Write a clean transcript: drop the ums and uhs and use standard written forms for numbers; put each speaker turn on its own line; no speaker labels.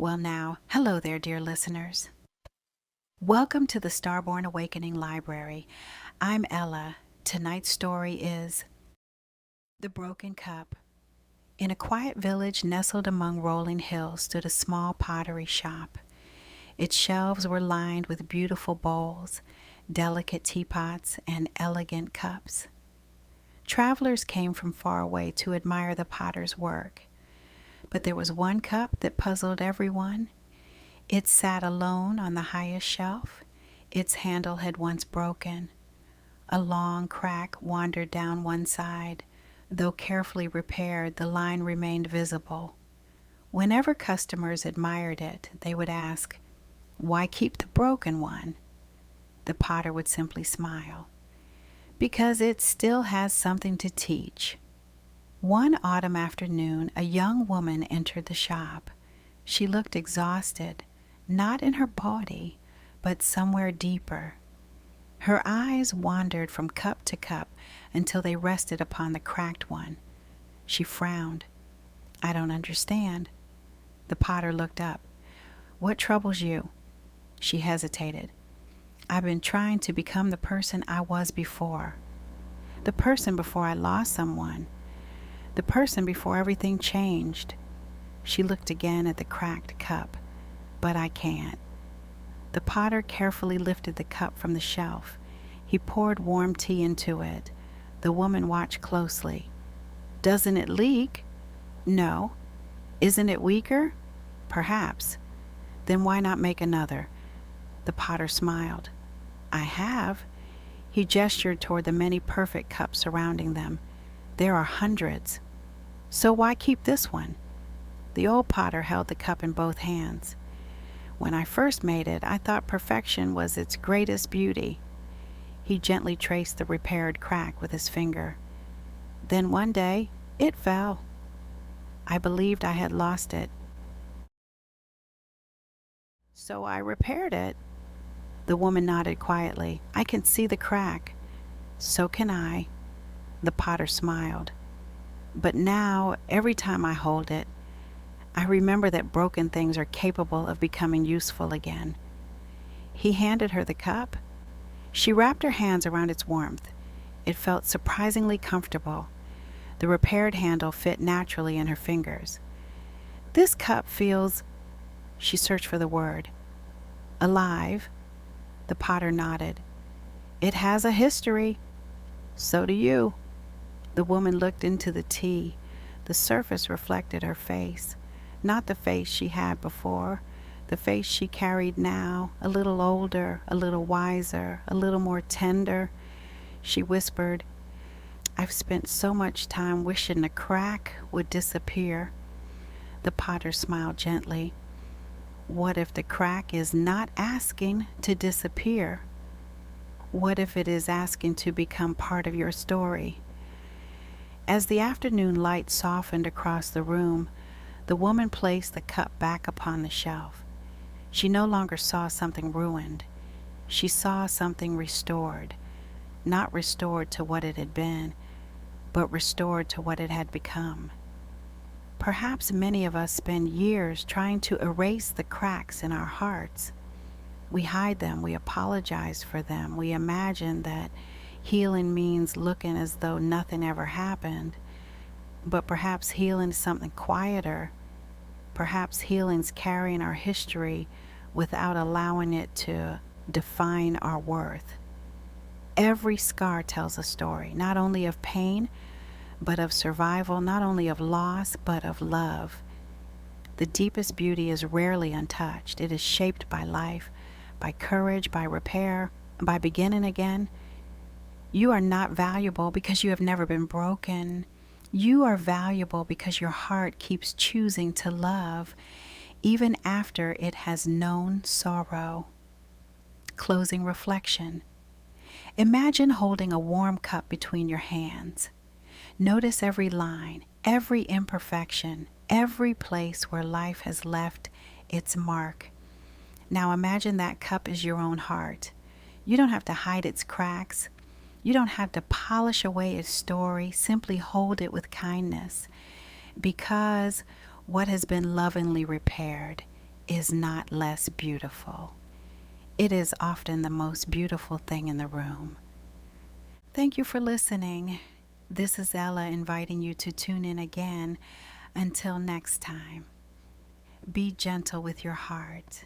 Well, now, hello there, dear listeners. Welcome to the Starborne Awakening Library. I'm Ella. Tonight's story is The Broken Cup. In a quiet village nestled among rolling hills stood a small pottery shop. Its shelves were lined with beautiful bowls, delicate teapots, and elegant cups. Travelers came from far away to admire the potter's work. But there was one cup that puzzled everyone. It sat alone on the highest shelf. Its handle had once broken. A long crack wandered down one side. Though carefully repaired, the line remained visible. Whenever customers admired it, they would ask, "Why keep the broken one?" The potter would simply smile. "Because it still has something to teach." One autumn afternoon, a young woman entered the shop. She looked exhausted, not in her body, but somewhere deeper. Her eyes wandered from cup to cup until they rested upon the cracked one. She frowned. "I don't understand." The potter looked up. "What troubles you?" She hesitated. "I've been trying to become the person I was before. The person before I lost someone. The person before everything changed." She looked again at the cracked cup. "But I can't." The potter carefully lifted the cup from the shelf. He poured warm tea into it. The woman watched closely. "Doesn't it leak?" "No." "Isn't it weaker?" "Perhaps." "Then why not make another?" The potter smiled. "I have." He gestured toward the many perfect cups surrounding them. "There are hundreds." "So why keep this one?" The old potter held the cup in both hands. "When I first made it, I thought perfection was its greatest beauty." He gently traced the repaired crack with his finger. "Then one day, it fell. I believed I had lost it. So I repaired it." The woman nodded quietly. "I can see the crack." "So can I." The potter smiled. "But now, every time I hold it, I remember that broken things are capable of becoming useful again." He handed her the cup. She wrapped her hands around its warmth. It felt surprisingly comfortable. The repaired handle fit naturally in her fingers. "This cup feels—" She searched for the word. "Alive." The potter nodded. "It has a history." "So do you." The woman looked into the tea. The surface reflected her face. Not the face she had before, the face she carried now, a little older, a little wiser, a little more tender. She whispered, "I've spent so much time wishing the crack would disappear." The potter smiled gently. "What if the crack is not asking to disappear? What if it is asking to become part of your story?" As the afternoon light softened across the room, the woman placed the cup back upon the shelf. She no longer saw something ruined. She saw something restored. Not restored to what it had been, but restored to what it had become. Perhaps many of us spend years trying to erase the cracks in our hearts. We hide them, we apologize for them, we imagine that healing means looking as though nothing ever happened. But perhaps healing is something quieter. Perhaps healing's carrying our history without allowing it to define our worth. Every scar tells a story, not only of pain, but of survival, not only of loss, but of love. The deepest beauty is rarely untouched. It is shaped by life, by courage, by repair, by beginning again. You are not valuable because you have never been broken. You are valuable because your heart keeps choosing to love, even after it has known sorrow. Closing reflection. Imagine holding a warm cup between your hands. Notice every line, every imperfection, every place where life has left its mark. Now imagine that cup is your own heart. You don't have to hide its cracks. You don't have to polish away its story. Simply hold it with kindness, because what has been lovingly repaired is not less beautiful. It is often the most beautiful thing in the room. Thank you for listening. This is Ella inviting you to tune in again. Until next time, be gentle with your heart.